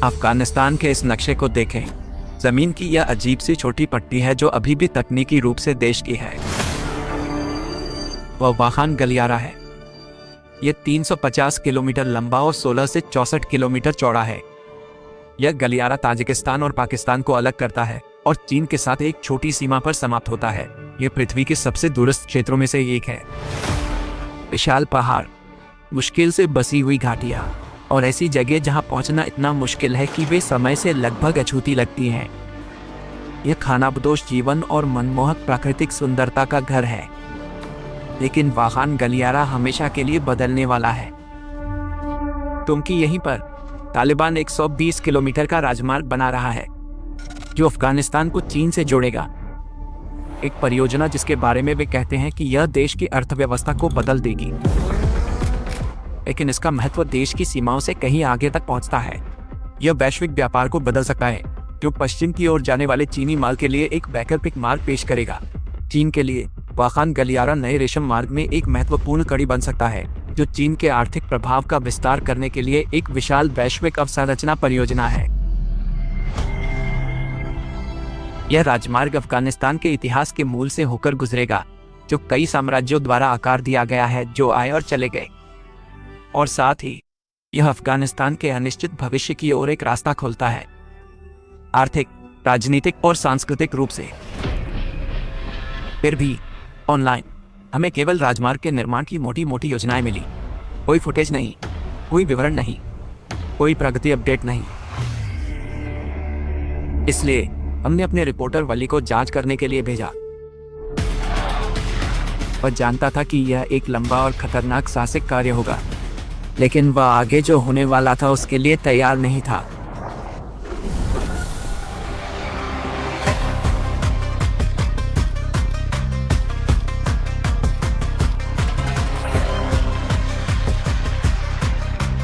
अफगानिस्तान के इस नक्शे को देखें। जमीन की यह अजीब सी छोटी पट्टी है जो अभी भी तकनीकी रूप से देश की है। वह वाखान गलियारा है। यह 350 किलोमीटर लंबा और 16 से 64 किलोमीटर चौड़ा है। यह गलियारा ताजिकिस्तान और पाकिस्तान को अलग करता है और चीन के साथ एक छोटी सीमा पर समाप्त होता है। यह पृथ्वी के सबसे दूरस्थ क्षेत्रों में से एक है। विशाल पहाड़, मुश्किल से बसी हुई घाटियां और ऐसी जगह जहां पहुंचना इतना मुश्किल है कि वे समय से लगभग अछूती लगती हैं। यह खानाबदोश जीवन और मनमोहक प्राकृतिक सुंदरता का घर है। लेकिन वाखान गलियारा हमेशा के लिए बदलने वाला है, क्योंकि यहीं पर तालिबान 120 किलोमीटर का राजमार्ग बना रहा है जो अफगानिस्तान को चीन से जोड़ेगा। एक परियोजना जिसके बारे में वे कहते हैं कि यह देश की अर्थव्यवस्था को बदल देगी। लेकिन इसका महत्व देश की सीमाओं से कहीं आगे तक पहुंचता है। यह वैश्विक व्यापार को बदल सकता है, जो पश्चिम की ओर जाने वाले चीनी माल के लिए एक वैकल्पिक मार्ग पेश करेगा। चीन के लिए वाखान गलियारा नए रेशम मार्ग में एक महत्वपूर्ण कड़ी बन सकता है, जो चीन के आर्थिक प्रभाव का विस्तार करने के लिए एक विशाल वैश्विक अवसंरचना परियोजना है। यह राजमार्ग अफगानिस्तान के इतिहास के मूल से होकर गुजरेगा, जो कई साम्राज्यों द्वारा आकार दिया गया है जो आए और चले गए। और साथ ही यह अफगानिस्तान के अनिश्चित भविष्य की ओर एक रास्ता खोलता है, आर्थिक, राजनीतिक और सांस्कृतिक रूप से। फिर भी ऑनलाइन हमें केवल राजमार्ग के निर्माण की मोटी मोटी योजनाएं मिली। कोई फुटेज नहीं, कोई विवरण नहीं, कोई प्रगति अपडेट नहीं। इसलिए हमने अपने रिपोर्टर वली को जांच करने के लिए भेजा। वह जानता था कि यह एक लंबा और खतरनाक साहसिक कार्य होगा, लेकिन वह आगे जो होने वाला था उसके लिए तैयार नहीं था।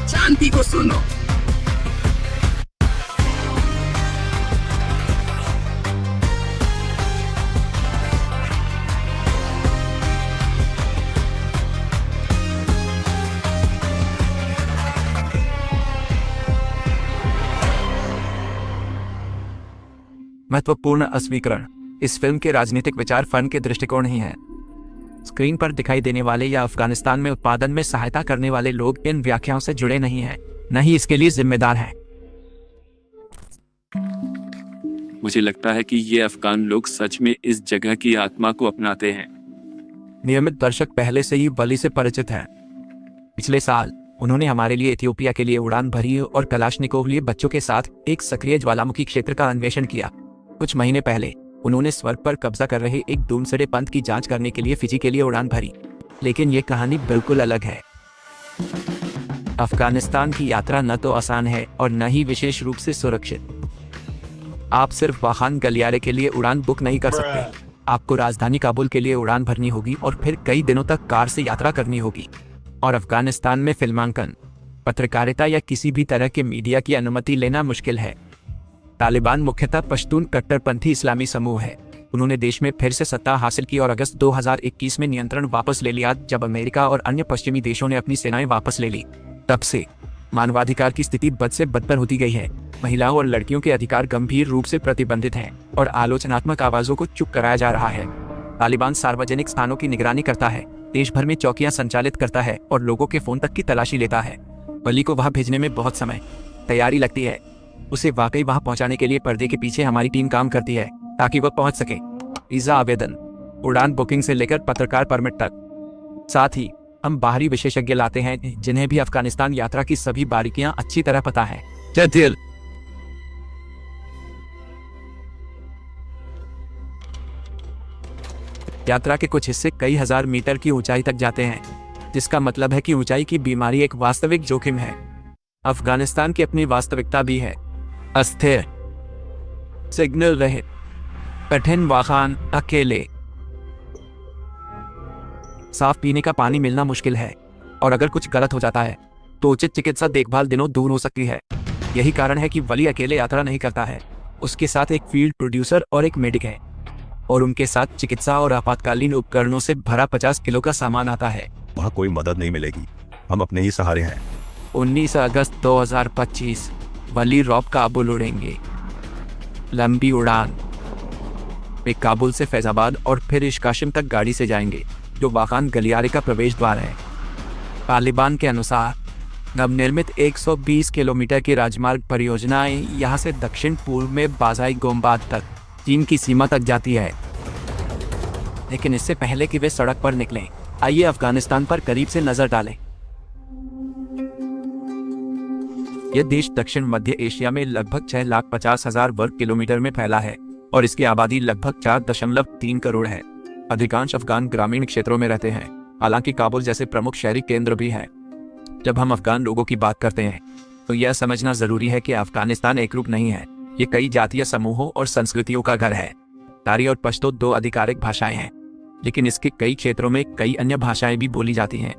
शांति को सुनो। महत्वपूर्ण अस्वीकरण। इस फिल्म के राजनीतिक विचार फन के दृष्टिकोण ही हैं। स्क्रीन पर दिखाई देने वाले या अफगानिस्तान में उत्पादन में सहायता करने वाले लोग इन व्याख्याओं से जुड़े नहीं हैं, न ही इसके लिए जिम्मेदार हैं। मुझे लगता है कि ये अफगान लोग सच में इस जगह की आत्मा को अपनाते हैं। नियमित दर्शक पहले से ही वली से परिचित हैं। पिछले साल उन्होंने हमारे लिए इथियोपिया के लिए उड़ान भरी और कलाशनिकोव लिए बच्चों के साथ एक सक्रिय ज्वालामुखी क्षेत्र का अन्वेषण किया। कुछ महीने पहले उन्होंने स्वर्ग पर कब्जा कर रहे एक डूमसडे पंथ की जांच करने के लिए फिजी के लिए उड़ान भरी। लेकिन ये कहानी बिल्कुल अलग है। अफगानिस्तान की यात्रा न तो आसान है और न ही विशेष रूप से सुरक्षित। आप सिर्फ वाखान गलियारे के लिए उड़ान बुक नहीं कर सकते। आपको राजधानी काबुल के लिए उड़ान भरनी होगी और फिर कई दिनों तक कार से यात्रा करनी होगी। और अफगानिस्तान में फिल्मांकन, पत्रकारिता या किसी भी तरह के मीडिया की अनुमति लेना मुश्किल है। तालिबान मुख्यतः पश्तून कट्टरपंथी इस्लामी समूह है। उन्होंने देश में फिर से सत्ता हासिल की और अगस्त 2021 में नियंत्रण वापस ले लिया, जब अमेरिका और अन्य पश्चिमी देशों ने अपनी सेनाएं वापस ले ली। तब से मानवाधिकार की स्थिति बद से बदतर होती गई है। महिलाओं और लड़कियों के अधिकार गंभीर रूप से प्रतिबंधित हैं और आलोचनात्मक आवाजों को चुप कराया जा रहा है। तालिबान सार्वजनिक स्थानों की निगरानी करता है, देश भर में चौकियां संचालित करता है और लोगों के फोन तक की तलाशी लेता है। वली को वहां भेजने में बहुत समय, तैयारी लगती है। उसे वाकई वहां पहुंचाने के लिए पर्दे के पीछे हमारी टीम काम करती है ताकि वह पहुंच सके। वीजा आवेदन, उड़ान बुकिंग से लेकर पत्रकार परमिट तक। साथ ही हम बाहरी विशेषज्ञ लाते हैं जिन्हें भी अफगानिस्तान यात्रा की सभी बारीकियां अच्छी तरह पता है। जदिल यात्रा के कुछ हिस्से कई हजार मीटर की ऊंचाई तक जाते हैं, जिसका मतलब है कि ऊंचाई की बीमारी एक वास्तविक जोखिम है। अफगानिस्तान की अपनी वास्तविकता भी है। अस्थिर, सिग्नल रहित, कठिन वाखान, अकेले, साफ पीने का पानी मिलना मुश्किल है और अगर कुछ गलत हो जाता है तो उचित चिकित्सा देखभाल दिनों दूर हो सकती है। यही कारण है कि वली अकेले यात्रा नहीं करता है। उसके साथ एक फील्ड प्रोड्यूसर और एक मेडिक है और उनके साथ चिकित्सा और आपातकालीन उपकरणों से भरा 50 किलो का सामान आता है। वहाँ कोई मदद नहीं मिलेगी, हम अपने ही सहारे हैं। 19 अगस्त 2025 वली रॉब काबुल उड़ेंगे। लंबी उड़ान। वे काबुल से फैजाबाद और फिर इशकाशिम तक गाड़ी से जाएंगे, जो वाखान गलियारे का प्रवेश द्वार है। तालिबान के अनुसार नवनिर्मित 120 किलोमीटर की राजमार्ग परियोजनाएं यहां से दक्षिण पूर्व में बाजाई गोमबाद तक चीन की सीमा तक जाती है। लेकिन इससे पहले कि वे सड़क पर निकलें, आइए अफगानिस्तान पर करीब से नजर डालें। यह देश दक्षिण मध्य एशिया में लगभग 6,50,000 वर्ग किलोमीटर में फैला है और इसकी आबादी लगभग 4.3 करोड़ है। अधिकांश अफगान ग्रामीण क्षेत्रों में रहते हैं, हालांकि काबुल जैसे प्रमुख शहरी केंद्र भी हैं। जब हम अफगान लोगों की बात करते हैं तो यह समझना जरूरी है कि अफगानिस्तान एकरूप नहीं है। ये कई जातीय समूहों और संस्कृतियों का घर है। तारी और पश्तो 2 आधिकारिक भाषाएं हैं, लेकिन इसके कई क्षेत्रों में कई अन्य भाषाएं भी बोली जाती हैं।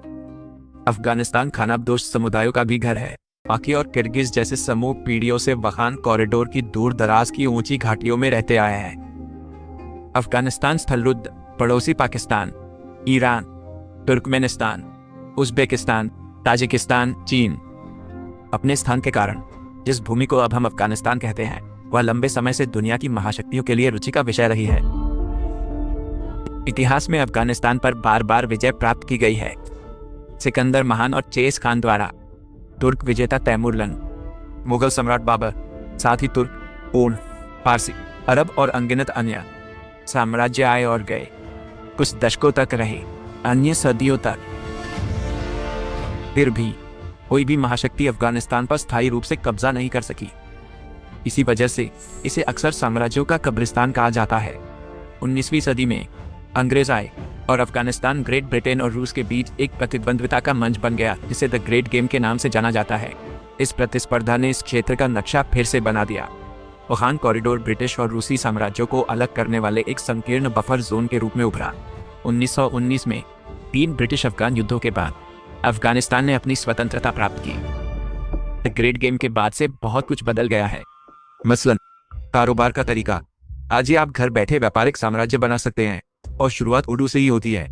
अफगानिस्तान खानाबदोश समुदायों का भी घर है। पाकी और किर्गिज जैसे समूह पीढ़ियों से वाखान कॉरिडोर की दूर दराज की ऊंची घाटियों में रहते आए हैं। अफगानिस्तान स्थलरुद्ध पड़ोसी Pakistan, Iran, Turkmenistan, Uzbekistan, Tajikistan, चीन अपने स्थान के कारण जिस भूमि को अब हम अफगानिस्तान कहते हैं, वह लंबे समय से दुनिया की महाशक्तियों के लिए रुचि का विषय रही है। इतिहास में अफगानिस्तान पर बार बार विजय प्राप्त की गई है। सिकंदर महान और चेस खान द्वारा, तुर्क विजेता तैमूरलंग, मुगल सम्राट बाबर, साथ ही तुर्क, पूर्ण, फारसी, अरब और अनगिनत अन्य साम्राज्य आए और गए। कुछ दशकों तक रहे, अन्य सदियों तक। फिर भी कोई भी महाशक्ति अफगानिस्तान पर स्थायी रूप से कब्जा नहीं कर सकी। इसी वजह से इसे अक्सर साम्राज्यों का कब्रिस्तान कहा जाता है। 19वीं सदी में अंग्रेज आए और अफगानिस्तान ग्रेट ब्रिटेन और रूस के बीच एक प्रतिद्वंद्विता का मंच बन गया, जिसे द ग्रेट गेम के नाम से जाना जाता है। इस प्रतिस्पर्धा ने इस क्षेत्र का नक्शा फिर से बना दिया। वाखान कॉरिडोर ब्रिटिश और रूसी साम्राज्यों को अलग करने वाले एक संकीर्ण बफर जोन के रूप में उभरा। 1919 में 3 ब्रिटिश अफगान युद्धों के बाद अफगानिस्तान ने अपनी स्वतंत्रता प्राप्त की। द ग्रेट गेम के बाद से बहुत कुछ बदल गया है। मसलन कारोबार का तरीका। आज ही आप घर बैठे व्यापारिक साम्राज्य बना सकते हैं और शुरुआत ओडू से ही होती है।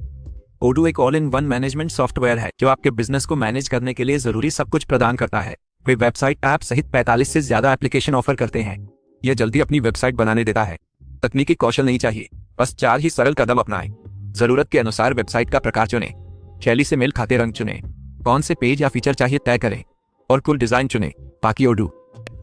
ओडू एक all in one management software है जो आपके बिजनेस को मैनेज करने के लिए जरूरी सब कुछ प्रदान करता है। वे वेबसाइट ऐप सहित 45 से ज्यादा एप्लीकेशन ऑफर करते हैं। यह जल्दी अपनी वेबसाइट बनाने देता है। तकनीकी कौशल नहीं चाहिए, बस 4 ही सरल कदम अपनाएं। जरूरत के अनुसार वेबसाइट का प्रकार चुनें, शैली से मेल खाते रंग चुनें, कौन से पेज या फीचर चाहिए तय करें और कुल डिजाइन चुनें। बाकी ओडू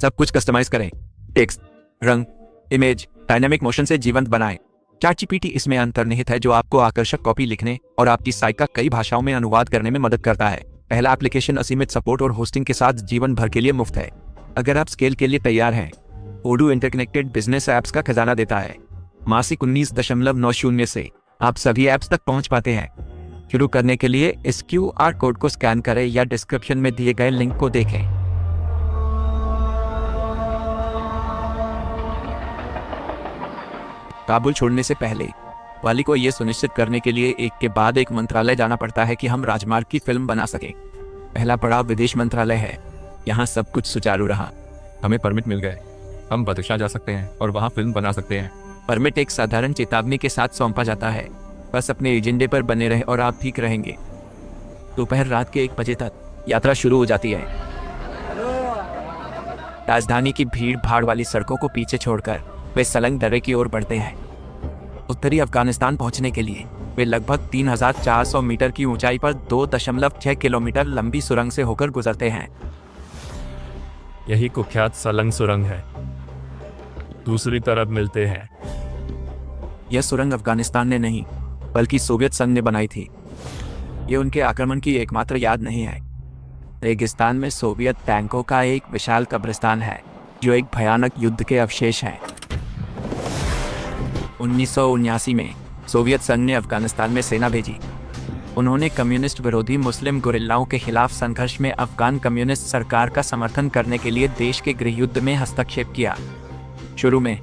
सब कुछ कस्टमाइज करें। टेक्स्ट, रंग, इमेज, डायनामिक मोशन से जीवंत बनाएं। चैटजीपीटी इसमें अंतर्निहित है जो आपको आकर्षक कॉपी लिखने और आपकी साइट का कई भाषाओं में अनुवाद करने में मदद करता है। पहला एप्लीकेशन असीमित सपोर्ट और होस्टिंग के साथ जीवन भर के लिए मुफ्त है। अगर आप स्केल के लिए तैयार हैं, ओडू इंटरकनेक्टेड बिजनेस ऐप्स का खजाना देता है। मासिक 19.90 से आप सभी ऐप्स तक पहुंच पाते हैं। शुरू करने के लिए इस QR कोड को स्कैन करें या डिस्क्रिप्शन में दिए गए लिंक को देखें। काबुल छोड़ने से पहले वाली को यह सुनिश्चित करने के लिए एक के बाद एक मंत्रालय जाना पड़ता है कि हम राजमार्ग की फिल्म बना सकें। पहला पड़ाव विदेश मंत्रालय है। यहाँ सब कुछ सुचारू रहा। हमें परमिट मिल गए, हम बदख्शां जा सकते हैं और वहाँ फिल्म बना सकते हैं। परमिट एक साधारण चेतावनी के साथ सौंपा जाता है, बस अपने एजेंडे पर बने रहे और आप ठीक रहेंगे। दोपहर रात के 1 बजे तक यात्रा शुरू हो जाती है। राजधानी की भीड़ भाड़ वाली सड़कों को पीछे छोड़कर वे सलंग दर्रे की ओर बढ़ते हैं। उत्तरी अफगानिस्तान पहुंचने के लिए वे लगभग 3,400 मीटर की ऊंचाई पर 2.6 किलोमीटर लंबी सुरंग से होकर गुजरते हैं। यही कुख्यात सलंग सुरंग है। दूसरी तरफ मिलते हैं। यह सुरंग अफगानिस्तान ने नहीं बल्कि सोवियत संघ ने बनाई थी। ये उनके आक्रमण की एकमात्र याद नहीं है। रेगिस्तान में सोवियत टैंकों का एक विशाल कब्रिस्तान है जो एक भयानक युद्ध के अवशेष हैं। 1979 में सोवियत संघ ने अफगानिस्तान में सेना भेजी। उन्होंने कम्युनिस्ट विरोधी मुस्लिम गुरिल्लाओं के खिलाफ संघर्ष में अफगान कम्युनिस्ट सरकार का समर्थन करने के लिए देश के गृह युद्ध में हस्तक्षेप किया। शुरू में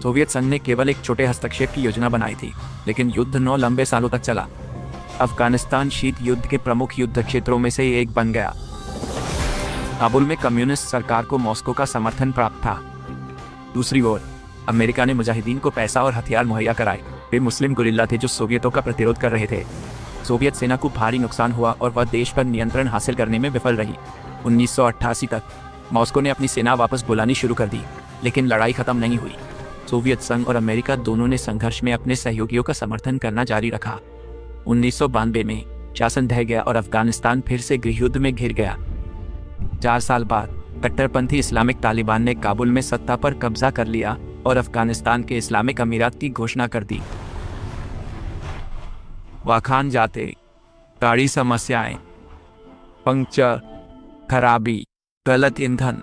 सोवियत संघ ने केवल एक छोटे हस्तक्षेप की योजना बनाई थी, लेकिन युद्ध 9 लंबे सालों तक चला। अफगानिस्तान शीत युद्ध के प्रमुख युद्ध क्षेत्रों में से एक बन गया। काबुल में कम्युनिस्ट सरकार को मॉस्को का समर्थन प्राप्त था। दूसरी ओर अमेरिका ने मुजाहिदीन को पैसा और हथियार मुहैया कराए। वे मुस्लिम गुरिल्ला थे जो सोवियतों का प्रतिरोध कर रहे थे। सोवियत सेना को भारी नुकसान हुआ और वह देश पर नियंत्रण हासिल करने में विफल रही। 1988 तक मॉस्को ने अपनी सेना वापस बुलानी शुरू कर दी, लेकिन लड़ाई खत्म नहीं हुई। सोवियत संघ और अमेरिका दोनों ने संघर्ष में अपने सहयोगियों का समर्थन करना जारी रखा। 1992 में शासन ढह गया और अफगानिस्तान फिर से गृहयुद्ध में घिर गया। 4 साल बाद कट्टरपंथी इस्लामिक तालिबान ने काबुल में सत्ता पर कब्जा कर लिया और अफगानिस्तान के इस्लामिक अमीरात की घोषणा कर दी। वाखान जाते गाड़ी समस्याएं, पंक्चर, खराबी, गलत ईंधन।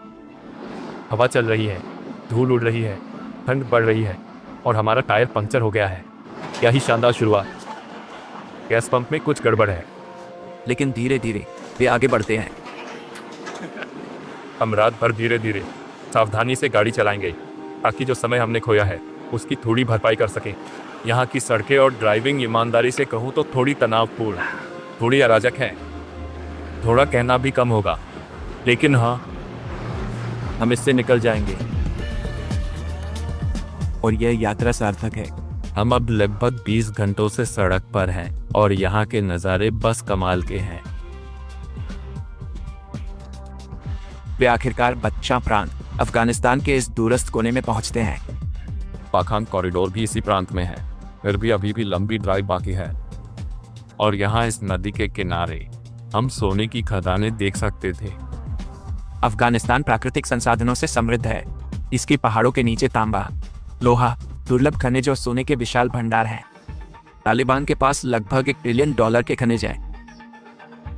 हवा चल रही है, धूल उड़ रही है, ठंड बढ़ रही है और हमारा टायर पंक्चर हो गया है। क्या ही शानदार शुरुआत। गैस पंप में कुछ गड़बड़ है। लेकिन धीरे धीरे वे आगे बढ़ते हैं। हम रात भर धीरे धीरे सावधानी से गाड़ी चलाएंगे ताकि जो समय हमने खोया है उसकी थोड़ी भरपाई कर सकें। यहाँ की सड़कें और ड्राइविंग ईमानदारी से कहूँ तो थोड़ी तनावपूर्ण, थोड़ी अराजक है। थोड़ा कहना भी कम होगा, लेकिन हाँ, हम इससे निकल जाएंगे। और यह यात्रा सार्थक है। हम अब लगभग 20 घंटों से सड़क पर हैं और यहाँ के नज़ारे बस कमाल के हैं। वे आखिरकार बदशाह प्रांत अफगानिस्तान के इस दूरस्थ कोने में पहुंचते हैं। पाखान कॉरिडोर भी इसी प्रांत में है, फिर भी अभी भी लंबी ड्राइव बाकी है। और यहाँ इस नदी के किनारे हम सोने की खदानें देख सकते थे। अफगानिस्तान प्राकृतिक संसाधनों से समृद्ध है। इसकी पहाड़ों के नीचे तांबा, लोहा, दुर्लभ खनिज और सोने के विशाल भंडार हैं। तालिबान के पास लगभग $1 ट्रिलियन के खनिज हैं,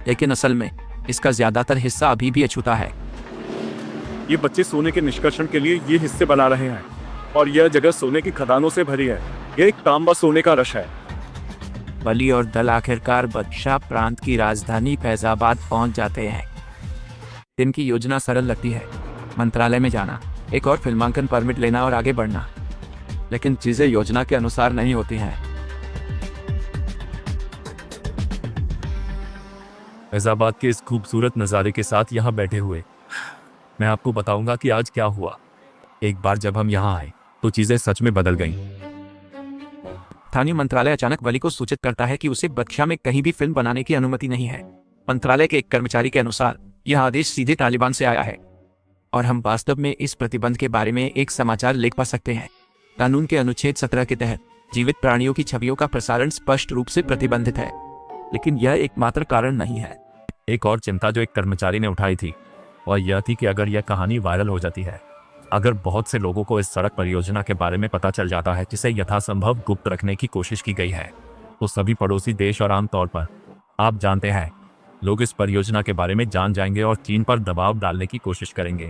लेकिन असल में इसका ज्यादातर हिस्सा अभी भी अछूता है। ये बच्चे सोने के निष्कर्षण के लिए ये हिस्से बना रहे हैं और यह जगह सोने की खदानों से भरी है। यह एक तांबा सोने का रश है। वली और दल आखिरकार बदशाह प्रांत की राजधानी फैजाबाद पहुंच जाते हैं। दिन की योजना सरल लगती है, मंत्रालय में जाना, एक और फिल्मांकन परमिट लेना और आगे बढ़ना। लेकिन चीजें योजना के अनुसार नहीं होती हैं। फैजाबाद के इस खूबसूरत नज़ारे के साथ यहाँ बैठे हुए मैं आपको बताऊंगा कि आज क्या हुआ। एक बार जब हम यहाँ आए तो चीजें सच में बदल गईं। स्थानीय मंत्रालय अचानक वली को सूचित करता है कि उसे बदशाह में कहीं भी फिल्म बनाने की अनुमति नहीं है। मंत्रालय के एक कर्मचारी के अनुसार यह आदेश सीधे तालिबान से आया है और हम वास्तव में इस प्रतिबंध के बारे में एक समाचार लेख पा सकते हैं। कानून के अनुच्छेद 17 के तहत जीवित प्राणियों की छवियों का प्रसारण स्पष्ट रूप से प्रतिबंधित है, लेकिन यह एकमात्र कारण नहीं है। एक और चिंता जो एक कर्मचारी ने उठाई थी वह यह थी कि अगर यह कहानी वायरल हो जाती है, अगर बहुत से लोगों को इस सड़क परियोजना के बारे में पता चल जाता है जिसे यथासंभव गुप्त रखने की कोशिश की गई है, तो सभी पड़ोसी देश और आमतौर पर आप जानते हैं लोग इस परियोजना के बारे में जान जाएंगे और चीन पर दबाव डालने की कोशिश करेंगे।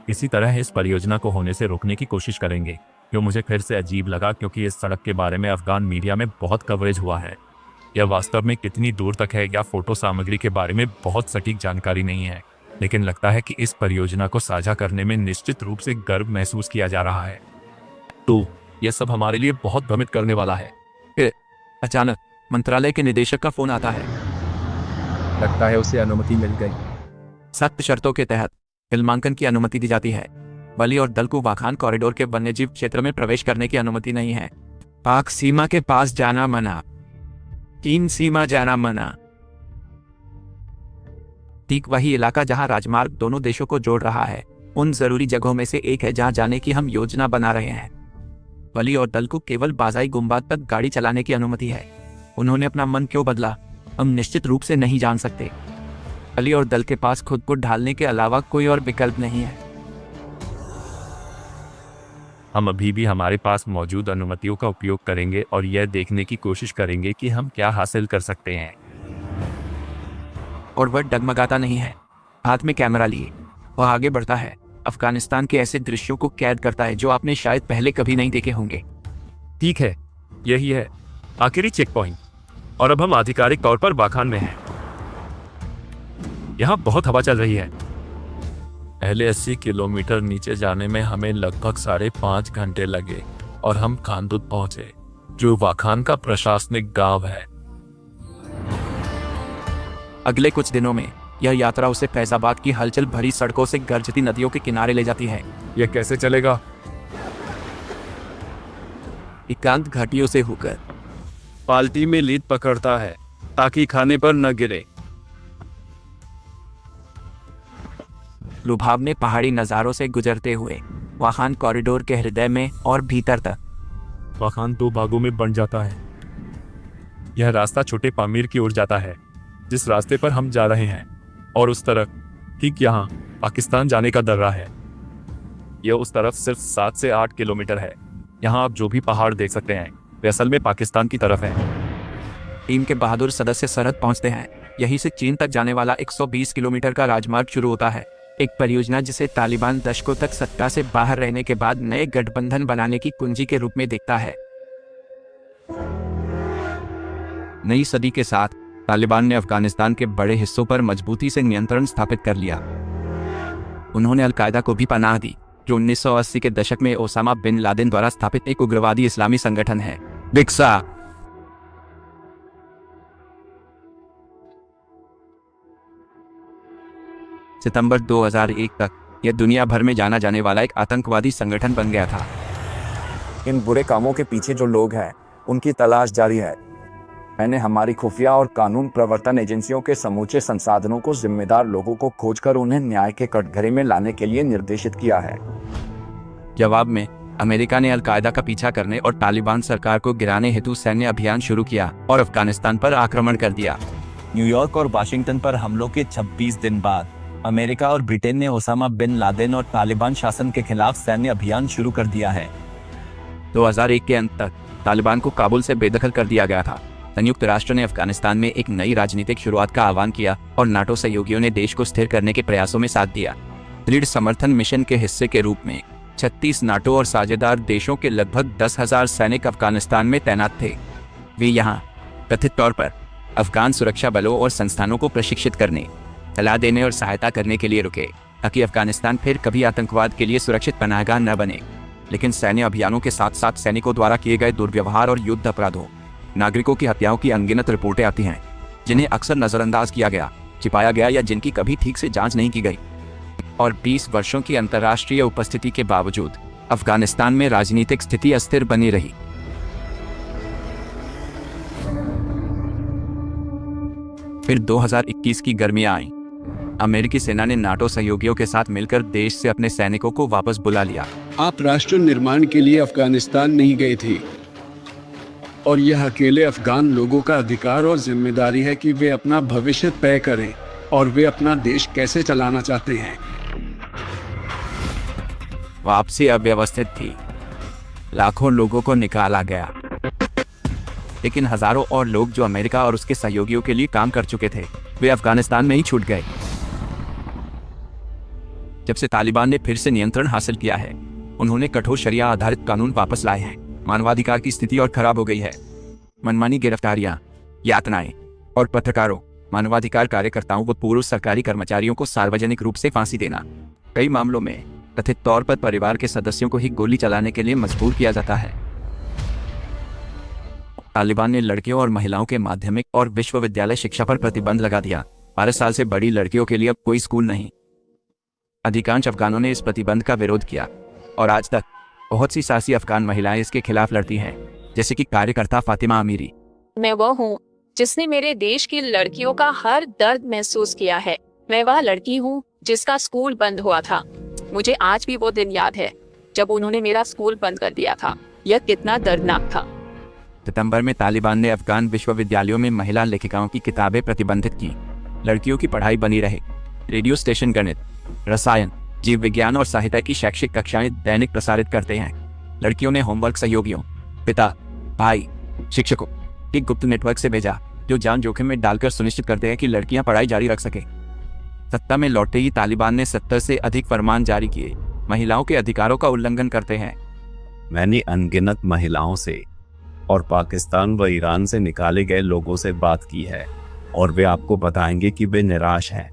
इसी तरह इस परियोजना को होने से रोकने की कोशिश करेंगे, जो मुझे फिर से अजीब लगा क्योंकि इस सड़क के बारे में अफगान मीडिया में बहुत कवरेज हुआ है। यह वास्तव में कितनी दूर तक है या फोटो सामग्री के बारे में बहुत सटीक जानकारी नहीं है, लेकिन लगता है कि इस परियोजना को साझा करने में निश्चित रूप से गर्व महसूस किया जा रहा है। तो यह सब हमारे लिए बहुत भ्रमित करने वाला है। फिर अचानक मंत्रालय के निदेशक का फोन आता है। लगता है उसे अनुमति मिल गई। सख्त शर्तों के तहत फिल्मांकन की अनुमति दी जाती है। वली और दल को वाखान कॉरिडोर के वन्यजीव क्षेत्र में प्रवेश करने की अनुमति नहीं है। पाक सीमा के पास जाना मना, चीन सीमा जाना मना। ठीक वही इलाका जहां राजमार्ग दोनों देशों को जोड़ रहा है, उन जरूरी जगहों में से एक है जहां जाने की हम योजना बना रहे हैं। वली और दल को केवल बाजाई गुम्बाद तक गाड़ी चलाने की अनुमति है। उन्होंने अपना मन क्यों बदला, हम निश्चित रूप से नहीं जान सकते। वली और दल के पास खुद को ढालने के अलावा कोई और विकल्प नहीं है। हम अभी भी हमारे पास मौजूद अनुमतियों का उपयोग करेंगे और यह देखने की कोशिश करेंगे कि हम क्या हासिल कर सकते हैं। और वह डगमगाता नहीं है। हाथ में कैमरा लिए वह आगे बढ़ता है, अफगानिस्तान के ऐसे दृश्यों को कैद करता है जो आपने शायद पहले कभी नहीं देखे होंगे। ठीक है, यही है आखिरी चेक पॉइंट और अब हम आधिकारिक तौर पर वाखान में हैं। यहाँ बहुत हवा चल रही है। पहले 80 किलोमीटर नीचे जाने में हमें लगभग 5.5 घंटे लगे और हम खानदुत पहुंचे, जो वाखान का प्रशासनिक गांव है। अगले कुछ दिनों में यह यात्रा उसे फैजाबाद की हलचल भरी सड़कों से गरजती नदियों के किनारे ले जाती है। यह कैसे चलेगा? एकांत घाटियों से होकर पाल्टी में लीड पकड़ता है ताकि खाने पर न गिरे। लुभावने पहाड़ी नज़ारों से गुजरते हुए वाहन कॉरिडोर के हृदय में और भीतर तक। वाहन 2 भागों में बंट जाता है। यह रास्ता छोटे पामीर की ओर जाता है, जिस रास्ते पर हम जा रहे हैं, और उस तरफ, ठीक यहाँ, पाकिस्तान जाने का दर्रा है। यह उस तरफ सिर्फ 7 से 8 किलोमीटर है। यहाँ आप जो भी पहाड़ देख सकते हैं वे असल में पाकिस्तान की तरफ हैं। टीम के बहादुर सदस्य सरहद पहुंचते हैं। यहीं से चीन तक जाने वाला 120 किलोमीटर का राजमार्ग शुरू होता है, एक परियोजना जिसे तालिबान दशकों तक सत्ता से बाहर रहने के बाद नए गठबंधन बनाने की कुंजी के रूप में देखता है। नई सदी के साथ तालिबान ने अफगानिस्तान के बड़े हिस्सों पर मजबूती से नियंत्रण स्थापित कर लिया। उन्होंने अल-कायदा को भी पनाह दी, जो 1980 के दशक में ओसामा बिन लादेन द्वारा स्थापित एक उग्रवादी इस्लामी संगठन है। बिक्सा सितंबर 2001 तक यह दुनिया भर में जाना जाने वाला एक आतंकवादी संगठन बन गया था। इन बुरे कामों के पीछे जो लोग हैं उनकी तलाश जारी है। मैंने हमारी खुफिया और कानून प्रवर्तन एजेंसियों के समूचे संसाधनों को जिम्मेदार लोगों को खोजकर उन्हें न्याय के कटघरे में लाने के लिए निर्देशित किया है। जवाब में अमेरिका ने अल-कायदा का पीछा करने और तालिबान सरकार को गिराने हेतु सैन्य अभियान शुरू किया और अफगानिस्तान पर आक्रमण कर दिया। न्यूयॉर्क और वाशिंगटन पर हमलों के 26 दिन बाद अमेरिका और ब्रिटेन ने ओसामा बिन लादेन और तालिबान शासन के खिलाफ सैन्य अभियान शुरू कर दिया है। 2001 के अंत तक तालिबान को काबुल से बेदखल कर दिया गया था। संयुक्त राष्ट्र ने अफगानिस्तान में एक नई राजनीतिक शुरुआत का आह्वान किया और नाटो सहयोगियों ने देश को स्थिर करने के प्रयासों में साथ दिया। दृढ़ समर्थन मिशन के हिस्से के रूप में 36 नाटो और साझेदार देशों के लगभग 10,000 सैनिक अफगानिस्तान में तैनात थे। वे यहाँ कथित तौर पर अफगान सुरक्षा बलों और संस्थानों को प्रशिक्षित करने, सलाह देने और सहायता करने के लिए रुके, ताकि अफगानिस्तान फिर कभी आतंकवाद के लिए सुरक्षित पनाहगाह न बने। लेकिन सैन्य अभियानों के साथ साथ सैनिकों द्वारा किए गए दुर्व्यवहार और युद्ध अपराधों, नागरिकों की हत्याओं की अनगिनत रिपोर्टें आती हैं, जिन्हें अक्सर नजरअंदाज किया गया, छिपाया गया या जिनकी कभी ठीक से जांच नहीं की गई। और 20 वर्षों की अंतर्राष्ट्रीय उपस्थिति के बावजूद अफगानिस्तान में राजनीतिक स्थिति अस्थिर बनी रही। फिर 2021 की गर्मियां आईं। अमेरिकी सेना ने नाटो सहयोगियों के साथ मिलकर देश से अपने सैनिकों को वापस बुला लिया। आप राष्ट्र निर्माण के लिए अफगानिस्तान नहीं गए थे, और यह अकेले अफगान लोगों का अधिकार और जिम्मेदारी है कि वे अपना भविष्य तय करें और वे अपना देश कैसे चलाना चाहते हैं। वापसी अव्यवस्थित थी। लाखों लोगों को निकाला गया, लेकिन हजारों और लोग जो अमेरिका और उसके सहयोगियों के लिए काम कर चुके थे, वे अफगानिस्तान में ही छूट गए। जब से तालिबान ने फिर से नियंत्रण हासिल किया है, उन्होंने कठोर शरिया आधारित कानून वापस लाए हैं। मानवाधिकार की स्थिति और खराब हो गई है। मनमानी गिरफ्तारियां, यातनाएं और पत्रकारों, मानवाधिकार कार्यकर्ताओं व पूर्व सरकारी कर्मचारियों को सार्वजनिक रूप से फांसी देना, कई मामलों में कथित तौर पर परिवार के सदस्यों को ही गोली चलाने के लिए मजबूर किया जाता है। तालिबान ने लड़कियों और महिलाओं के माध्यमिक और विश्वविद्यालय शिक्षा पर प्रतिबंध लगा दिया। 12 साल से बड़ी लड़कियों के लिए अब कोई स्कूल नहीं। अधिकांश अफगानों ने इस प्रतिबंध का विरोध किया और आज तक बहुत सी साहसी अफगान महिलाएं इसके खिलाफ लड़ती हैं, जैसे कि कार्यकर्ता फातिमा अमीरी। मैं वो हूँ जिसने मेरे देश की लड़कियों का हर दर्द महसूस किया है। मैं वह लड़की हूँ जिसका स्कूल बंद हुआ था। मुझे आज भी वो दिन याद है जब उन्होंने मेरा स्कूल बंद कर दिया था। यह कितना दर्दनाक था। सितंबर में तालिबान ने अफगान विश्वविद्यालयों में महिला लेखिकाओं की किताबें प्रतिबंधित की। लड़कियों की पढ़ाई बनी रहे। रेडियो स्टेशन गणित, रसायन, जीव विज्ञान और साहित्य की शैक्षिक कक्षाएं दैनिक प्रसारित करते हैं। लड़कियों ने होमवर्क सहयोगियों, पिता, भाई, शिक्षकों की गुप्त नेटवर्क से भेजा, जो जान जोखिम में डालकर सुनिश्चित करते हैं कि लड़कियां पढ़ाई जारी रख सके। सत्ता में लौटते ही तालिबान ने 70 से अधिक फरमान जारी किए। महिलाओं के अधिकारों का उल्लंघन करते हैं। मैंने अनगिनत महिलाओं से और पाकिस्तान व ईरान से निकाले गए लोगों से बात की है, और वे आपको बताएंगे कि वे निराश हैं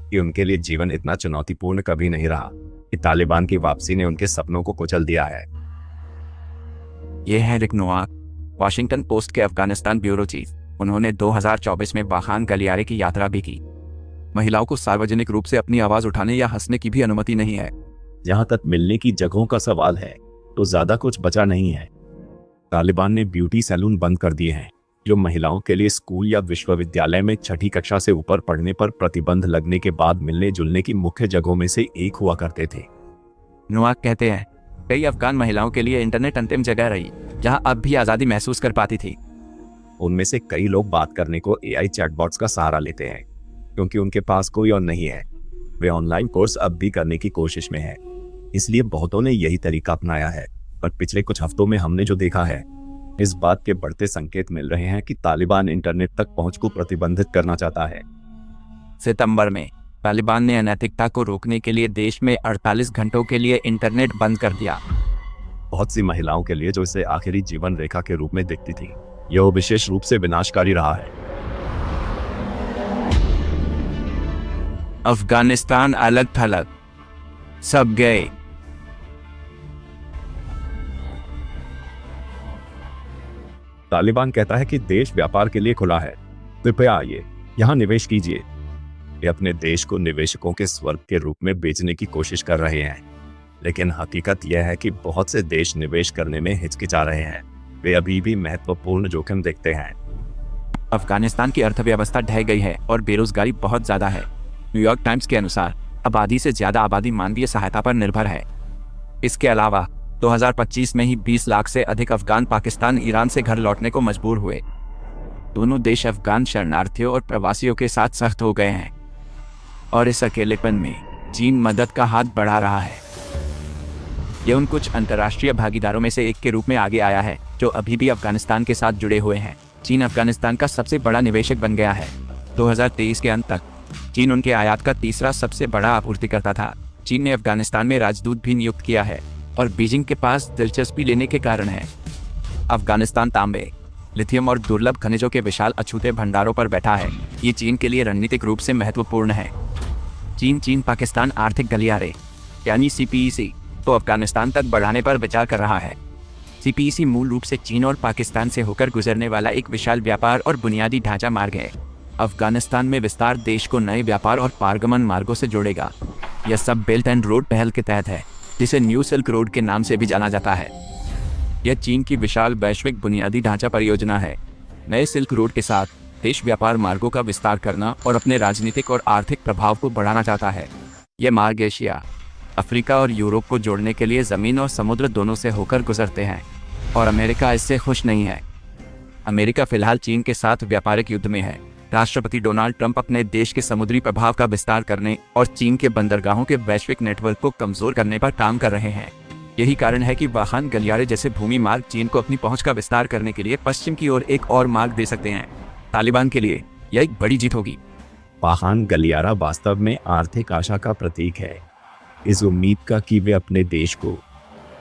कि उनके लिए जीवन इतना चुनौतीपूर्ण कभी नहीं रहा, कि तालिबान की वापसी ने उनके सपनों को कुचल दिया है। ये है रिक नोआक, वाशिंगटन पोस्ट के अफगानिस्तान ब्यूरो चीफ। उन्होंने 2024 में वाखान गलियारे की यात्रा भी की। महिलाओं को सार्वजनिक रूप से अपनी आवाज उठाने या हंसने की भी अनुमति नहीं है। जहां तक मिलने की जगहों का सवाल है तो ज्यादा कुछ बचा नहीं है। तालिबान ने ब्यूटी सैलून बंद कर दिए हैं, जो महिलाओं के लिए स्कूल या विश्वविद्यालय में छठी कक्षा से ऊपर पढ़ने पर प्रतिबंध लगने के बाद मिलने जुलने की मुख्य जगहों में से एक हुआ करते थे। नुआक कहते हैं, कई अफगान महिलाओं के लिए इंटरनेट अंतिम जगह रही जहां अब भी आज़ादी महसूस कर पाती थी। उनमें से कई लोग बात करने को AI चैटबॉट्स का सहारा लेते हैं क्योंकि उनके पास कोई और नहीं है। वे ऑनलाइन कोर्स अब भी करने की कोशिश में हैं, इसलिए बहुतों ने यही तरीका अपनाया है। पर पिछले कुछ हफ्तों में हमने जो देखा है, इस बात के बढ़ते संकेत मिल रहे हैं कि तालिबान इंटरनेट तक पहुंच को प्रतिबंधित करना चाहता है। सितंबर में तालिबान ने अनैतिकता को रोकने के लिए देश में 48 घंटों के लिए इंटरनेट बंद कर दिया। बहुत सी महिलाओं के लिए जो इसे आखिरी जीवन रेखा के रूप में दिखती थी, यह विशेष रूप से विनाशकारी रहा है। अफगानिस्तान अलग थलग, सब गए। तालिबान कहता है कि देश व्यापार के लिए खुला है, कृपया आइए, यहाँ निवेश कीजिए। वे अपने देश को निवेशकों के स्वर्ग के रूप में बेचने की कोशिश कर रहे हैं, लेकिन हकीकत यह है कि बहुत से देश निवेश करने में हिचकिचा रहे हैं। वे अभी भी महत्वपूर्ण जोखिम देखते हैं। अफगानिस्तान की अर्थव्यवस्था ढह गई है और बेरोजगारी बहुत ज्यादा है। न्यूयॉर्क टाइम्स के अनुसार आबादी से ज्यादा आबादी मानवीय सहायता पर निर्भर है। इसके अलावा 2025 में ही 20 लाख से अधिक अफगान पाकिस्तान ईरान से घर लौटने को मजबूर हुए। दोनों देश अफगान शरणार्थियों और प्रवासियों के साथ सख्त हो गए हैं और इस अकेलेपन में चीन मदद का हाथ बढ़ा रहा है। यह उन कुछ अंतर्राष्ट्रीय भागीदारों में से एक के रूप में आगे आया है जो अभी भी अफगानिस्तान के साथ जुड़े हुए हैं। चीन अफगानिस्तान का सबसे बड़ा निवेशक बन गया है। 2023 के अंत तक चीन उनके आयात का तीसरा सबसे बड़ा आपूर्तिकर्ता था। चीन ने अफगानिस्तान में राजदूत भी नियुक्त किया है और बीजिंग के पास दिलचस्पी लेने के कारण है। अफगानिस्तान तांबे, लिथियम और दुर्लभ खनिजों के विशाल अछूते भंडारों पर बैठा है। ये चीन के लिए रणनीतिक रूप से महत्वपूर्ण है। चीन पाकिस्तान आर्थिक गलियारे यानी CPEC तो अफगानिस्तान तक बढ़ाने पर विचार कर रहा है। CPEC मूल रूप से चीन और पाकिस्तान से होकर गुजरने वाला एक विशाल व्यापार और बुनियादी ढांचा मार्ग है। अफगानिस्तान में विस्तार देश को नए व्यापार और पारगमन मार्गों से जोड़ेगा। यह सब बेल्ट एंड रोड पहल के तहत है, जिसे न्यू सिल्क रोड के नाम से भी जाना जाता है। यह चीन की विशाल वैश्विक बुनियादी ढांचा परियोजना है। नए सिल्क रोड के साथ देश व्यापार मार्गों का विस्तार करना और अपने राजनीतिक और आर्थिक प्रभाव को बढ़ाना चाहता है। यह मार्ग एशिया, अफ्रीका और यूरोप को जोड़ने के लिए ज़मीन और समुद्र दोनों से होकर गुजरते हैं और अमेरिका इससे खुश नहीं है। अमेरिका फिलहाल चीन के साथ व्यापारिक युद्ध में है। राष्ट्रपति डोनाल्ड ट्रंप अपने देश के समुद्री प्रभाव का विस्तार करने और चीन के बंदरगाहों के वैश्विक नेटवर्क को कमजोर करने पर काम कर रहे हैं। यही कारण है कि वाहन गलियारे जैसे भूमि मार्ग चीन को अपनी पहुंच का विस्तार करने के लिए पश्चिम की ओर एक और मार्ग दे सकते हैं। तालिबान के लिए यह एक बड़ी जीत होगी। वाहन गलियारा वास्तव में आर्थिक आशा का प्रतीक है, इस उम्मीद का कि वे अपने देश को,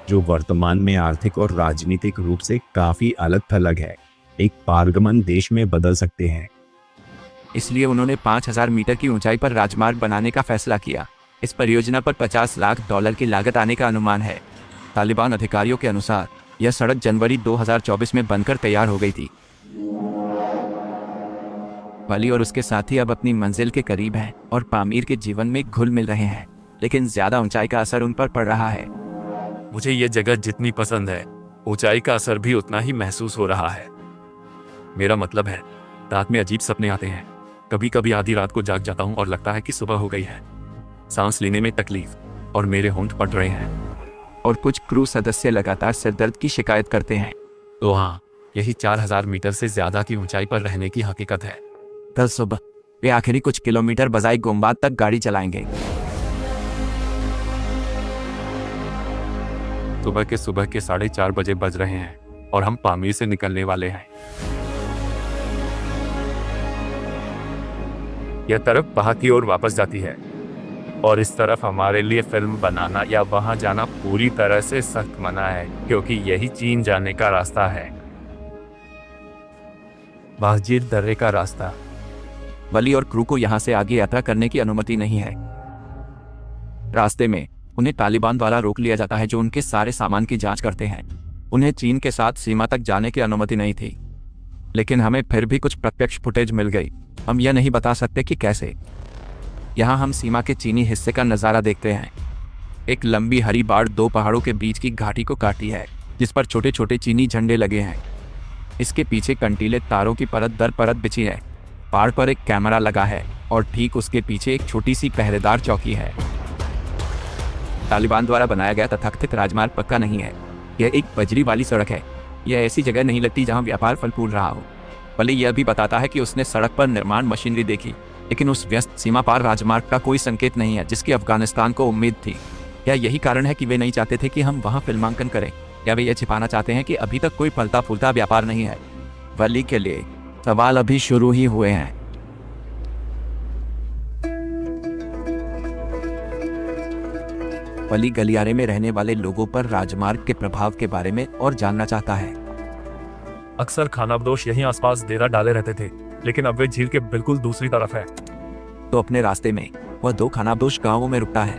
जो वर्तमान में आर्थिक और राजनीतिक रूप से काफी अलग थलग है, एक पारगमन देश में बदल सकते हैं। इसलिए उन्होंने 5000 मीटर की ऊंचाई पर राजमार्ग बनाने का फैसला किया। इस परियोजना पर $50 लाख की लागत आने का अनुमान है। तालिबान अधिकारियों के अनुसार यह सड़क जनवरी 2024 में बनकर तैयार हो गई थी। वली और उसके साथी अब अपनी मंजिल के करीब हैं और पामीर के जीवन में घुल मिल रहे हैं, लेकिन ज्यादा ऊंचाई का असर उन पर पड़ रहा है। मुझे ये जगह जितनी पसंद है, ऊंचाई का असर भी उतना ही महसूस हो रहा है। मेरा मतलब है, रात में अजीब सपने आते हैं। कभी कभी आधी रात को जाग जाता हूँ और लगता है कि सुबह हो गई है। सांस लेने में तकलीफ और मेरे होंठ पड़ रहे हैं। और कुछ क्रू सदस्य लगातार सिरदर्द की शिकायत करते हैं। तो हाँ, यही 4000 मीटर से ज्यादा की ऊंचाई पर रहने की हकीकत है। कल सुबह वे आखिरी कुछ किलोमीटर बजाई गुम्बाद तक गाड़ी चलाएंगे। सुबह के 4:30 बजे बज रहे हैं और हम पामीर से निकलने वाले हैं। यह तरफ वहां की ओर वापस जाती है और इस तरफ हमारे लिए फिल्म बनाना या वहां जाना पूरी तरह से सख्त मना है, क्योंकि यही चीन जाने का रास्ता है, बाहजीर दर्रे का रास्ता। वली और क्रू को यहां से आगे यात्रा करने की अनुमति नहीं है। रास्ते में उन्हें तालिबान द्वारा रोक लिया जाता है, जो उनके सारे सामान की जांच करते हैं। उन्हें चीन के साथ सीमा तक जाने की अनुमति नहीं थी, लेकिन हमें फिर भी कुछ प्रत्यक्ष फुटेज मिल गई। हम यह नहीं बता सकते कि कैसे। यहाँ हम सीमा के चीनी हिस्से का नज़ारा देखते हैं। एक लंबी हरी बाड़ 2 पहाड़ों के बीच की घाटी को काटती है, जिस पर छोटे छोटे चीनी झंडे लगे हैं। इसके पीछे कंटीले तारों की परत दर परत बिछी है। पहाड़ पर एक कैमरा लगा है और ठीक उसके पीछे एक छोटी सी पहरेदार चौकी है। तालिबान द्वारा बनाया गया तथाकथित राजमार्ग पक्का नहीं है। यह एक बजरी वाली सड़क है। यह ऐसी जगह नहीं लगती जहां व्यापार फल फूल रहा हो। वली यह भी बताता है कि उसने सड़क पर निर्माण मशीनरी देखी, लेकिन उस व्यस्त सीमा पार राजमार्ग का कोई संकेत नहीं है जिसकी अफगानिस्तान को उम्मीद थी। क्या यही कारण है कि वे नहीं चाहते थे कि हम वहां फिल्मांकन करें, या वे यह छिपाना चाहते हैं कि अभी तक कोई फलता फूलता व्यापार नहीं है? वली के लिए सवाल अभी शुरू ही हुए हैं। वली गलियारे में रहने वाले लोगों पर राजमार्ग के प्रभाव के बारे में और जानना चाहता है। अक्सर खानाबदोश यहीं आसपास डेरा डाले रहते थे, लेकिन अब वे झील के बिल्कुल दूसरी तरफ है। तो अपने रास्ते में वह 2 खानाबदोश गांवों में रुकता है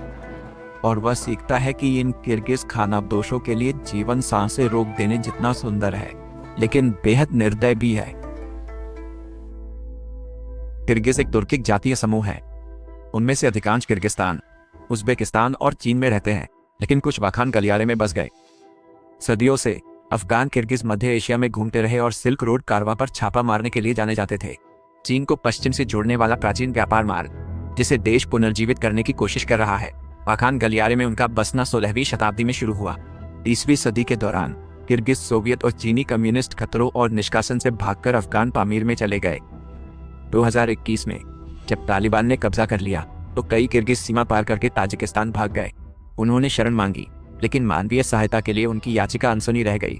और वह सीखता है कि इन किर्गिज खानाबदोशों के लिए जीवन सांसें रोक देने जितना सुंदर है, लेकिन बेहद निर्दय भी है। किर्गिज एक तुर्किक जातीय समूह है। उनमें से अधिकांश किर्गिस्तान, उज्बेकिस्तान और चीन में रहते हैं, लेकिन कुछ वाखान गलियारे में बस गए। सदियों से अफगान किर्गिज मध्य एशिया में घूमते रहे और सिल्क रोड कारवां पर छापा मारने के लिए जाने जाते थे। चीन को पश्चिम से जोड़ने वाला प्राचीन व्यापार मार्ग, जिसे देश पुनर्जीवित करने की कोशिश कर रहा है। वाखान गलियारे में उनका बसना 16वीं शताब्दी में शुरू हुआ। 30वीं सदी के दौरान किर्गिज सोवियत और चीनी कम्युनिस्ट खतरों और निष्कासन से भागकर अफगान पामीर में चले गए। 2021 में जब तालिबान ने कब्जा कर लिया तो कई किर्गिज सीमा पार करके ताजिकिस्तान भाग गए। उन्होंने शरण मांगी, लेकिन मानवीय सहायता के लिए उनकी याचिका अनसुनी रह गई,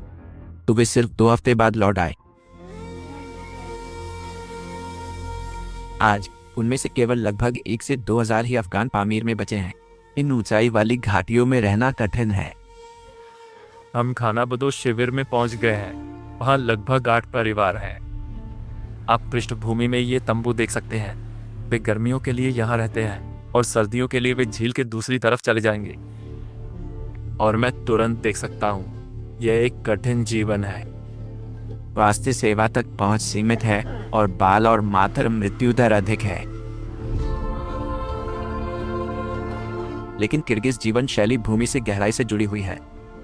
तो वे सिर्फ 2 हफ्ते बाद लौट आए। आज उनमें से केवल लगभग 1 से 2 हजार ही अफगान पामीर में बचे हैं। इन ऊंचाई वाली घाटियों में रहना कठिन है। हम खानाबदोश शिविर में पहुंच गए हैं। वहां लगभग 8 परिवार हैं। आप पृष्ठभूमि में ये तंबू देख सकते हैं। वे गर्मियों के लिए यहाँ रहते हैं और सर्दियों के लिए वे झील के दूसरी तरफ चले जाएंगे। और मैं तुरंत देख सकता हूँ, यह एक कठिन जीवन है। स्वास्थ्य सेवा तक पहुंच सीमित है और बाल और मातृ मृत्यु दर अधिक है। लेकिन किर्गिज जीवन शैली भूमि से गहराई से जुड़ी हुई है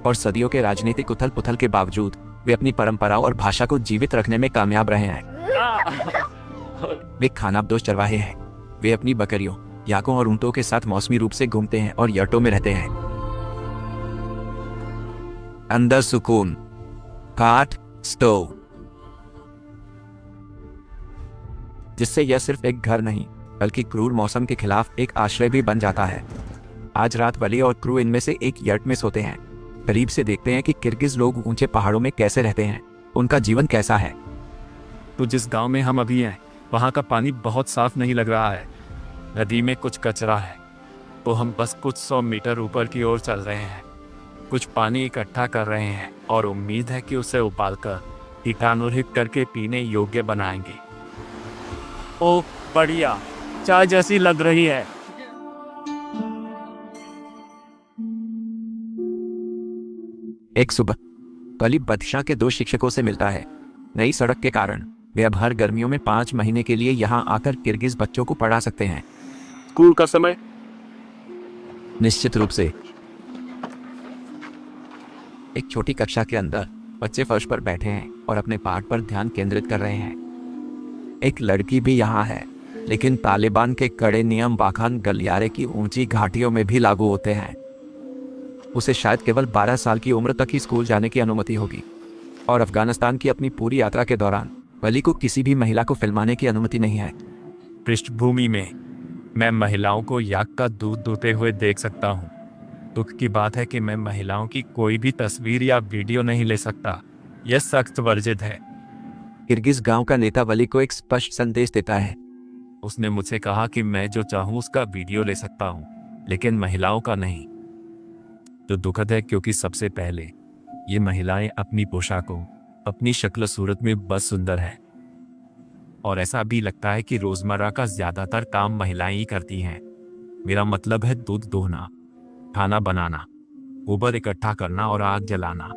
और सदियों के राजनीतिक उथल पुथल के बावजूद वे अपनी परंपराओं और भाषा को जीवित रखने में कामयाब रहे हैं। वे खानाबदोश चरवाहे हैं। वे अपनी बकरियों, याकों और ऊंटों के साथ मौसमी रूप से घूमते हैं और यर्टों में रहते हैं। अंदर सुकून, काट, स्टोव, जिससे यह सिर्फ एक घर नहीं बल्कि क्रूर मौसम के खिलाफ एक आश्रय भी बन जाता है। आज रात वली और क्रू इनमें से एक यर्ट में सोते हैं। करीब से देखते हैं कि किर्गिज लोग ऊंचे पहाड़ों में कैसे रहते हैं, उनका जीवन कैसा है। तो जिस गांव में हम अभी हैं, वहां का पानी बहुत साफ नहीं लग रहा है। नदी में कुछ कचरा है। तो हम बस कुछ 100 मीटर ऊपर की ओर चल रहे हैं। कुछ पानी इकट्ठा कर रहे हैं और उम्मीद है कि उसे उबालकर कीटाणुरहित करके पीने योग्य बनाएंगे। ओह बढ़िया, चाय जैसी लग रही है। एक सुबह वली बदशाह के 2 शिक्षकों से मिलता है। नई सड़क के कारण वे अब हर गर्मियों में 5 महीने के लिए यहाँ आकर किर्गिज बच्चों को पढ़ा सकते हैं। स्कूल का समय? निश्चित रूप से। एक छोटी कक्षा के अंदर बच्चे फर्श पर बैठे हैं और अपने पाठ पर ध्यान केंद्रित कर रहे हैं। एक लड़की भी यहाँ है, लेकिन तालिबान के कड़े नियम वाखान गलियारे की ऊंची घाटियों में भी लागू होते हैं। उसे शायद केवल 12 साल की उम्र तक ही स्कूल जाने की अनुमति होगी और अफगानिस्तान की अपनी पूरी यात्रा के दौरान वली को किसी भी महिला को फिल्माने की अनुमति नहीं है। पृष्ठभूमि में मैं महिलाओं को याक का दूध दूते हुए देख सकता हूँ। दुख की बात है कि मैं महिलाओं की कोई भी तस्वीर या वीडियो नहीं ले सकता। यह सख्त वर्जित है। किर्गिज गांव का नेता वली को एक स्पष्ट संदेश देता है। उसने मुझसे कहा कि मैं जो चाहूँ उसका वीडियो ले सकता हूँ, लेकिन महिलाओं का नहीं। तो दुखद है क्योंकि सबसे पहले ये महिलाएं अपनी पोशाकों, अपनी शक्ल सूरत में बस सुंदर है, और ऐसा भी लगता है कि रोजमर्रा का ज्यादातर काम महिलाएं ही करती हैं। मेरा मतलब है दूध दोहना, खाना बनाना, गोबर इकट्ठा करना और आग जलाना,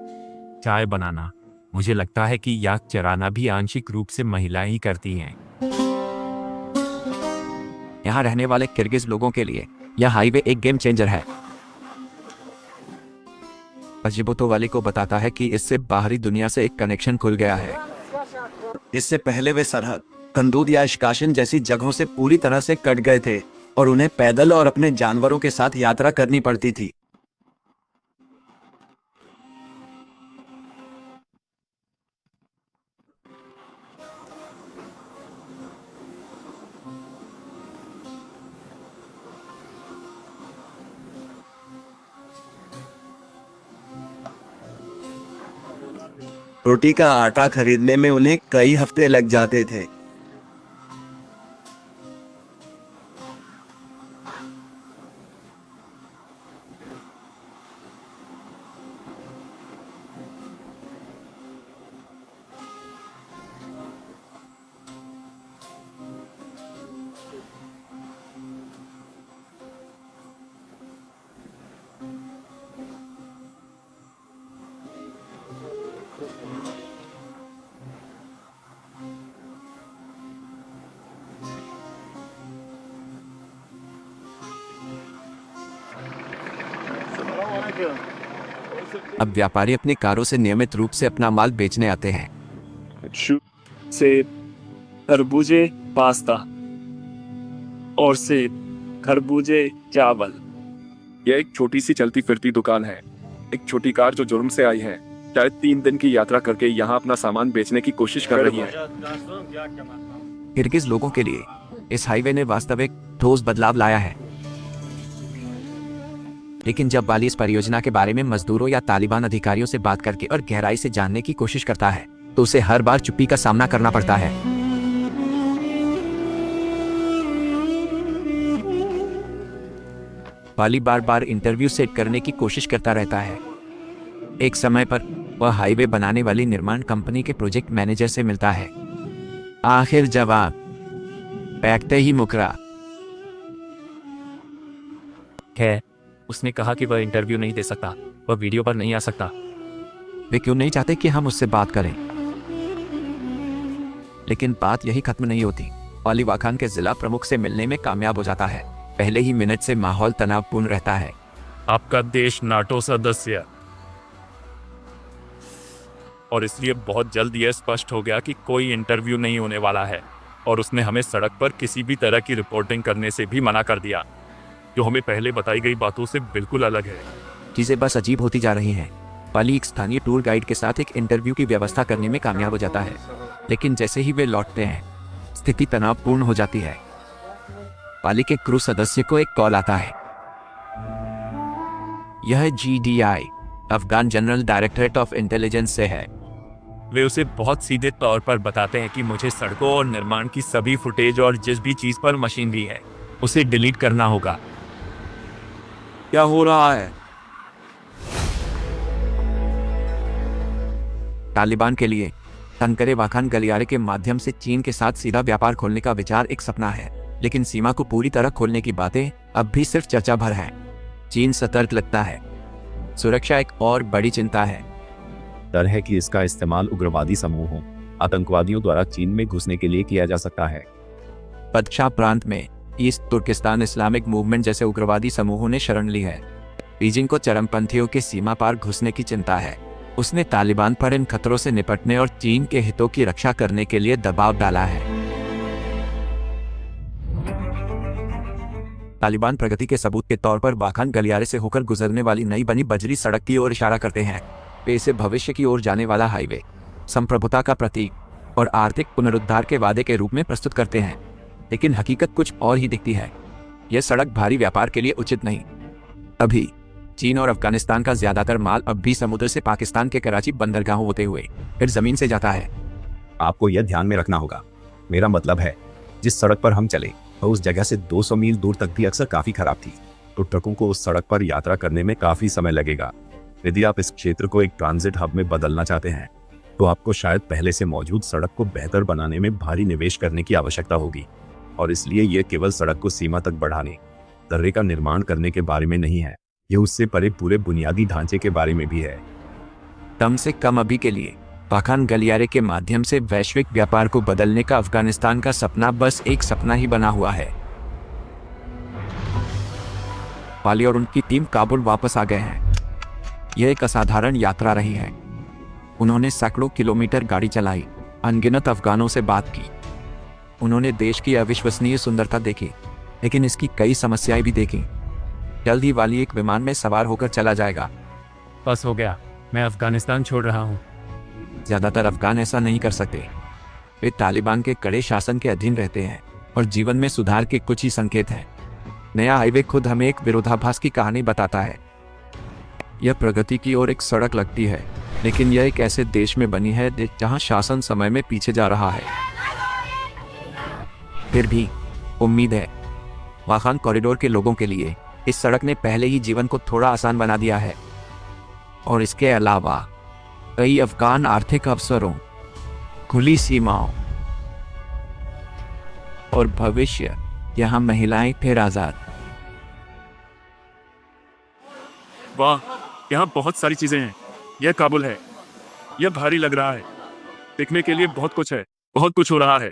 चाय बनाना। मुझे लगता है कि याक चराना भी आंशिक रूप से महिलाएं ही करती हैं। यहाँ रहने वाले किर्गिज लोगों के लिए यह हाईवे एक गेम चेंजर है। अजिबोतो वाली को बताता है कि इससे बाहरी दुनिया से एक कनेक्शन खुल गया है। इससे पहले वे सरहद, कंदूद या इश्काशन जैसी जगहों से पूरी तरह से कट गए थे और उन्हें पैदल और अपने जानवरों के साथ यात्रा करनी पड़ती थी। रोटी का आटा खरीदने में उन्हें कई हफ्ते लग जाते थे। अब व्यापारी अपनी कारों से नियमित रूप से अपना माल बेचने आते हैं। सेब, खरबूजे, पास्ता और सेब, खरबूजे, चावल। यह एक छोटी सी चलती फिरती दुकान है। एक छोटी कार जो जुर्म से आई है, शायद 3 दिन की यात्रा करके यहाँ अपना सामान बेचने की कोशिश कर रही है। किर्गिज लोगों के लिए इस हाईवे ने वास्तविक ठोस बदलाव लाया है। लेकिन जब वाली इस परियोजना के बारे में मजदूरों या तालिबान अधिकारियों से बात करके और गहराई से जानने की कोशिश करता है तो उसे हर बार चुप्पी का सामना करना पड़ता है। वाली बार बार इंटरव्यू सेट करने की कोशिश करता रहता है। एक समय पर वह हाईवे बनाने वाली निर्माण कंपनी के प्रोजेक्ट मैनेजर से मिलता है। आखिर जवाब पैकते ही मुकरा है। उसने कहा कि वह इंटरव्यू नहीं दे सकता, वह वीडियो पर नहीं आ सकता। वे क्यों नहीं चाहते कि हम उससे बात करें? लेकिन बात यही खत्म नहीं होती। वाली वाखान के जिला प्रमुख से मिलने में कामयाब हो जाता है। पहले ही मिनट से माहौल तनावपूर्ण रहता है। आपका देश नाटो सदस्य, और इसलिए बहुत जल्द यह स्पष्ट हो गया कि कोई इंटरव्यू नहीं होने वाला है, और उसने हमें सड़क पर किसी भी तरह की रिपोर्टिंग करने से भी मना कर दिया, जो हमें पहले बताई गई बातों से बिल्कुल अलग है। चीजें बस अजीब होती जा रही हैं। वाली एक स्थानीय टूर गाइड के साथ एक इंटरव्यू की व्यवस्था करने में कामयाब हो जाता है, लेकिन जैसे ही वे लौटते हैं स्थिति तनावपूर्ण हो जाती है। वाली के क्रू सदस्य को एक कॉल आता है। यह GDI Afghan general directorate of intelligence से है। वे उसे बहुत सीधे तौर पर बताते हैं कि मुझे सड़कों और निर्माण की सभी फुटेज और जिस भी चीज पर मशीनरी है उसे डिलीट करना होगा। क्या हो रहा है? तालिबान के लिए तनकरे वाखान गलियारे के माध्यम से चीन के साथ सीधा व्यापार खोलने का विचार एक सपना है, लेकिन सीमा को पूरी तरह खोलने की बातें अब भी सिर्फ चर्चा भर हैं। चीन सतर्क लगता है। सुरक्षा एक और बड़ी चिंता है। डर है कि इसका इस्तेमाल उग्रवादी समूहों, आतंकवादियों द्वारा चीन में घुसने के लिए किया जा सकता है। बदशाह प्रांत में ईस्ट तुर्किस्तान इस्लामिक मूवमेंट जैसे उग्रवादी समूहों ने शरण ली है। बीजिंग को चरमपंथियों के सीमा पार घुसने की चिंता है। उसने तालिबान पर इन खतरों से निपटने और चीन के हितों की रक्षा करने के लिए दबाव डाला है। तालिबान प्रगति के सबूत के तौर पर वाखान गलियारे से होकर गुजरने वाली नई बनी बजरी सड़क की ओर इशारा करते हैं। वे इसे भविष्य की ओर जाने वाला हाईवे, संप्रभुता का प्रतीक और आर्थिक पुनरुद्धार के वादे के रूप में प्रस्तुत करते हैं, लेकिन हकीकत कुछ और ही दिखती है। यह सड़क भारी व्यापार के लिए उचित नहीं। अभी चीन और अफगानिस्तान का ज्यादातर माल अब भी समुद्र से पाकिस्तान के कराची बंदरगाहों होते हुए फिर जमीन से जाता है। आपको यह ध्यान में रखना होगा। मेरा मतलब है, जिस सड़क पर हम चले वह उस जगह से 200 मील दूर तक भी अक्सर काफी खराब थी, तो ट्रकों को उस सड़क पर यात्रा करने में काफी समय लगेगा। यदि आप इस क्षेत्र को एक ट्रांजिट हब में बदलना चाहते हैं तो आपको शायद पहले से मौजूद सड़क को बेहतर बनाने में भारी निवेश करने की आवश्यकता होगी, और इसलिए यह केवल सड़क को सीमा तक बढ़ाने, दर्रे का निर्माण करने के बारे में नहीं है, यह उससे परे पूरे बुनियादी ढांचे के बारे में भी है। कम से कम अभी के लिए वाखान गलियारे के माध्यम से वैश्विक व्यापार को बदलने का अफगानिस्तान का सपना बस एक सपना ही बना हुआ है। वाली और उनकी टीम काबुल वापस आ गए हैं। यह एक असाधारण यात्रा रही है। उन्होंने सैकड़ों किलोमीटर गाड़ी चलाई अनगिनत अफगानों से बात की। उन्होंने देश की अविश्वसनीय सुंदरता देखी, लेकिन इसकी कई समस्याएं भी देखी। जल्द ही वाली एक विमान में सवार होकर चला जाएगा। बस हो गया, मैं अफगानिस्तान छोड़ रहा हूँ। ज्यादातर अफगान ऐसा नहीं कर सकते। वे तालिबान के कड़े शासन के अधीन रहते हैं और जीवन में सुधार के कुछ ही संकेत हैं। नया हाईवे खुद हमें एक विरोधाभास की कहानी बताता है। यह प्रगति की ओर एक सड़क लगती है, लेकिन यह एक ऐसे देश में बनी है जहां शासन समय में पीछे जा रहा है। फिर भी उम्मीद है। वाखान कॉरिडोर के लोगों के लिए इस सड़क ने पहले ही जीवन को थोड़ा आसान बना दिया है, और इसके अलावा कई अफगान आर्थिक अवसरों, खुली सीमाओं और भविष्य। यहाँ महिलाएं फिर आजाद। वाह, यहाँ बहुत सारी चीजें हैं। यह काबुल है। यह भारी लग रहा है। देखने के लिए बहुत कुछ है, बहुत कुछ हो रहा है।